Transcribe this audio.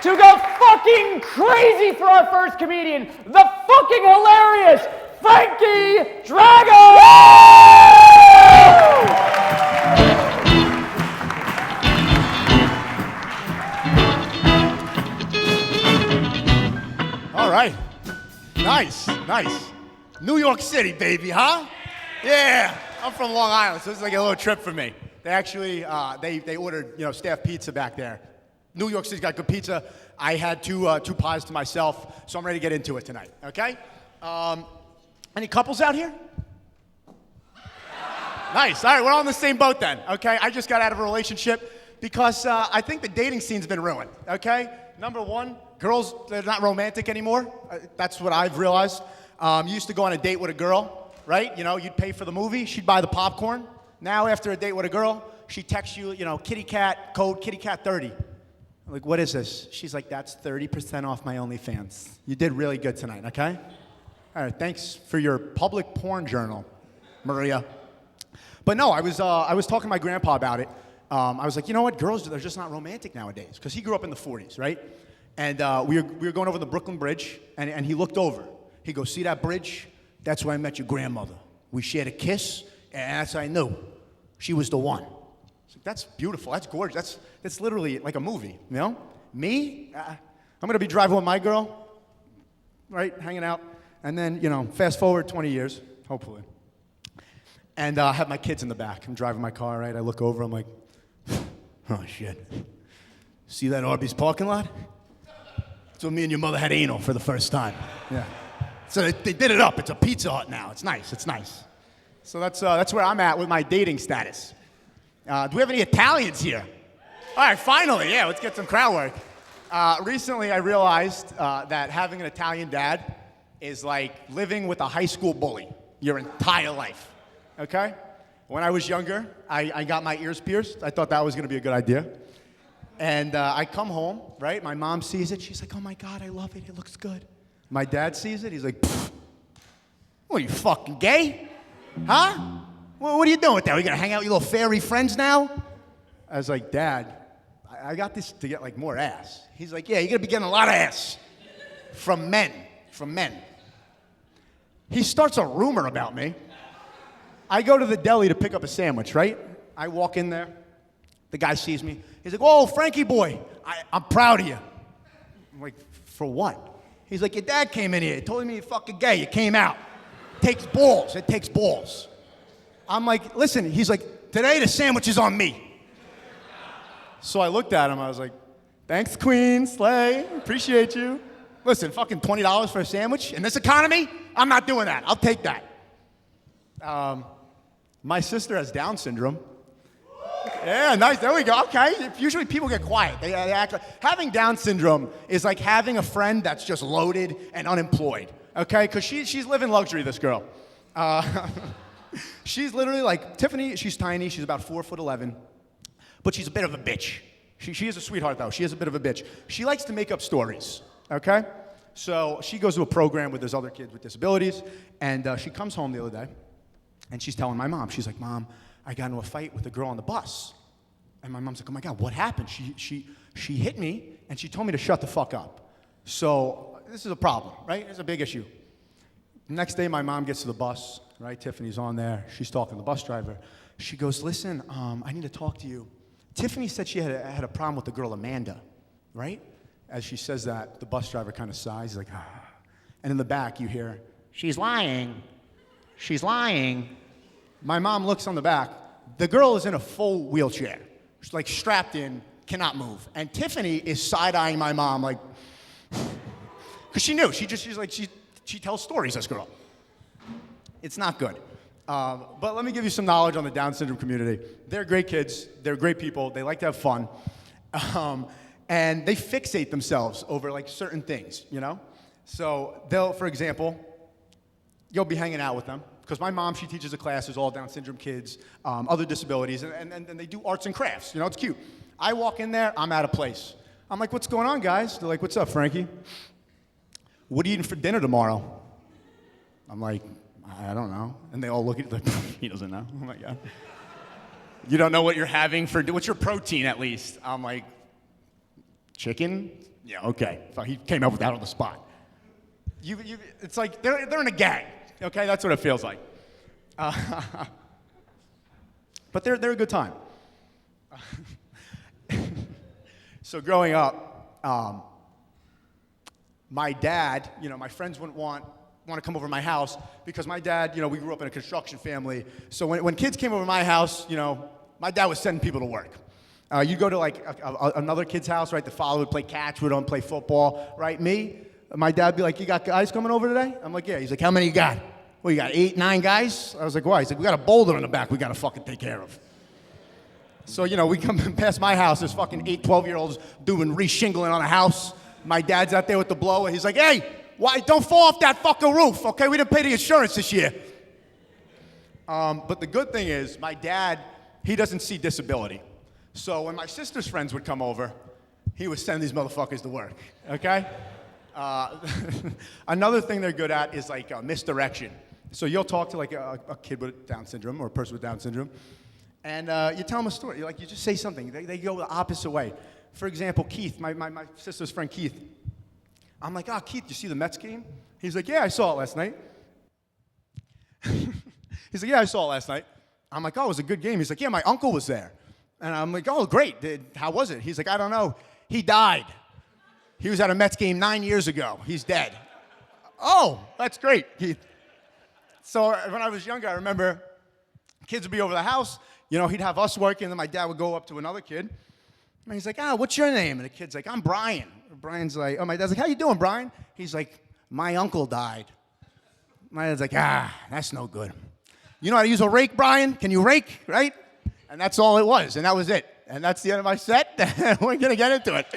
to go fucking crazy for our first comedian, the fucking hilarious Frankie Drago! All right. Nice. New York City, baby, huh? Yeah. I'm from Long Island, so this is like a little trip for me. They actually, they ordered, staff pizza back there. New York City's got good pizza. I had two pies to myself, so I'm ready to get into it tonight, okay? Any couples out here? Nice. All right, we're all in the same boat then, okay? I just got out of a relationship because I think the dating scene's been ruined, okay? Number one, girls, they're not romantic anymore. That's what I've realized. You used to go on a date with a girl, right? You'd pay for the movie, she'd buy the popcorn. Now, after a date with a girl, she texts you, kitty cat, code kitty cat 30. I'm like, what is this? She's like, that's 30% off my OnlyFans. You did really good tonight, okay? All right, thanks for your public porn journal, Maria. But no, I was talking to my grandpa about it. I was like, you know what? Girls, they're just not romantic nowadays. Because he grew up in the 40s, right? And we were going over the Brooklyn Bridge, and he looked over. He goes, see that bridge? That's where I met your grandmother. We shared a kiss, and that's how I knew. She was the one. Like, that's beautiful. That's gorgeous. That's literally like a movie, Me? I'm going to be driving with my girl, right, hanging out. And then, fast forward 20 years, hopefully. And I have my kids in the back. I'm driving my car, right? I look over. I'm like, oh, shit. See that Arby's parking lot? So me and your mother had anal for the first time. Yeah. So they did it up. It's a Pizza Hut now. It's nice. So that's where I'm at with my dating status. Do we have any Italians here? All right, finally. Yeah, let's get some crowd work. Recently, I realized that having an Italian dad is like living with a high school bully your entire life. Okay? When I was younger, I got my ears pierced. I thought that was going to be a good idea. And I come home, right? My mom sees it. She's like, oh, my God, I love it. It looks good. My dad sees it. He's like, what, are you fucking gay? Huh? What are you doing with that? Are you going to hang out with your little fairy friends now? I was like, Dad, I got this to get, more ass. He's like, yeah, you're going to be getting a lot of ass. From men. He starts a rumor about me. I go to the deli to pick up a sandwich, right? I walk in there. The guy sees me. He's like, whoa, Frankie boy, I'm proud of you. I'm like, for what? He's like, your dad came in here. He told me you're fucking gay. You came out. It takes balls. I'm like, listen. He's like, today the sandwich is on me. So I looked at him. I was like, thanks, Queen, Slay. Appreciate you. Listen, fucking $20 for a sandwich in this economy? I'm not doing that. I'll take that. My sister has Down syndrome. Yeah, nice. There we go. Okay. Usually people get quiet. They act like, having Down syndrome is like having a friend that's just loaded and unemployed. Okay? Because she's living luxury, this girl. She's literally like, Tiffany, she's tiny. She's about 4'11", but she's a bit of a bitch. She is a sweetheart, though. She is a bit of a bitch. She likes to make up stories. Okay? So she goes to a program with those other kids with disabilities, and she comes home the other day, and she's telling my mom. She's like, Mom, I got into a fight with a girl on the bus. And my mom's like, oh, my God, what happened? She hit me, and she told me to shut the fuck up. So this is a problem, right? It's a big issue. The next day, my mom gets to the bus, right? Tiffany's on there. She's talking to the bus driver. She goes, listen, I need to talk to you. Tiffany said she had a problem with the girl Amanda, right? As she says that, the bus driver kind of sighs. He's like, ah. And in the back, you hear, she's lying. She's lying. My mom looks on the back. The girl is in a full wheelchair. She's like strapped in, cannot move. And Tiffany is side-eyeing my mom like, because she knew. She tells stories, this girl. It's not good. But let me give you some knowledge on the Down syndrome community. They're great kids. They're great people. They like to have fun. And they fixate themselves over like certain things, So they'll, for example, you'll be hanging out with them. Because my mom, she teaches a class, there's all Down syndrome kids, other disabilities, and they do arts and crafts. It's cute. I walk in there, I'm out of place. I'm like, what's going on, guys? They're like, what's up, Frankie? What are you eating for dinner tomorrow? I'm like, I don't know. And they all look at me like, he doesn't know. Oh, my God. You don't know what you're having for, what's your protein at least? I'm like, chicken? Yeah, okay. So he came up with that on the spot. It's like they're in a gang, okay? That's what it feels like. But they're a good time. So growing up, my dad, my friends wouldn't want to come over to my house because my dad, we grew up in a construction family. So when kids came over to my house, my dad was sending people to work. You'd go to like another kid's house, right? The father would play catch with them, play football, right? My dad would be like, you got guys coming over today? I'm like, yeah. He's like, how many you got? Well, you got 8, 9 guys? I was like, why? He's like, we got a boulder in the back we got to fucking take care of. So, we come past my house, there's fucking 8, 12-year-olds doing re-shingling on a house. My dad's out there with the blower. He's like, hey, why? Don't fall off that fucking roof, okay? We didn't pay the insurance this year. But the good thing is, my dad, he doesn't see disability. So when my sister's friends would come over, he would send these motherfuckers to work, okay? Another thing they're good at is like misdirection. So you'll talk to like a kid with Down syndrome or a person with Down syndrome, and you tell them a story. You just say something. They go the opposite way. For example, Keith, my sister's friend Keith. I'm like, Keith, you see the Mets game? He's like, yeah, I saw it last night. He's like, yeah, I saw it last night. I'm like, oh, it was a good game. He's like, yeah, my uncle was there. And I'm like, oh, great. How was it? He's like, I don't know. He died. He was at a Mets game 9 years ago. He's dead. Oh, that's great. So when I was younger, I remember kids would be over the house. He'd have us working, and then my dad would go up to another kid. And he's like, what's your name? And the kid's like, I'm Brian. Brian's like, my dad's like, how you doing, Brian? He's like, my uncle died. My dad's like, that's no good. You know how to use a rake, Brian? Can you rake, right? And that's all it was, and that was it. And that's the end of my set. We're going to get into it.